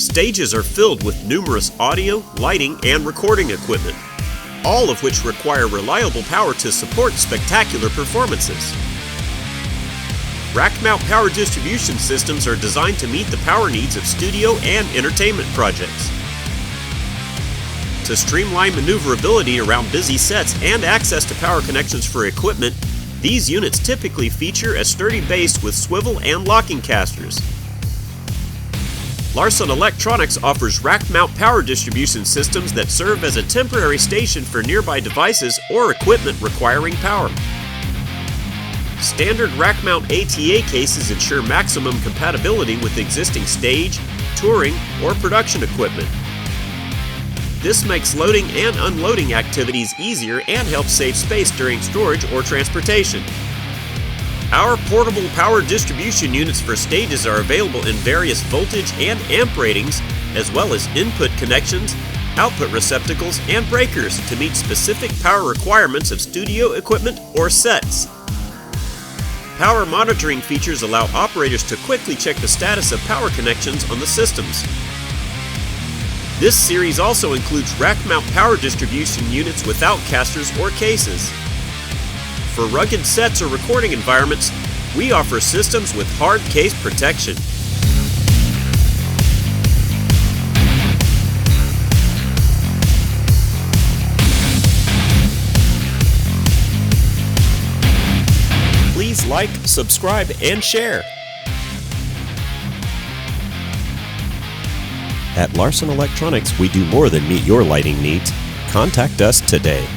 Stages are filled with numerous audio, lighting, and recording equipment, all of which require reliable power to support spectacular performances. Rack-mount power distribution systems are designed to meet the power needs of studio and entertainment projects. To streamline maneuverability around busy sets and access to power connections for equipment, these units typically feature a sturdy base with swivel and locking casters. Larson Electronics offers rack-mount power distribution systems that serve as a temporary station for nearby devices or equipment requiring power. Standard rack-mount ATA cases ensure maximum compatibility with existing stage, touring, or production equipment. This makes loading and unloading activities easier and helps save space during storage or transportation. Our portable power distribution units for stages are available in various voltage and amp ratings, as well as input connections, output receptacles, and breakers to meet specific power requirements of studio equipment or sets. Power monitoring features allow operators to quickly check the status of power connections on the systems. This series also includes rack-mount power distribution units without casters or cases. For rugged sets or recording environments, we offer systems with hard case protection. Please like, subscribe, and share. At Larson Electronics, we do more than meet your lighting needs. Contact us today.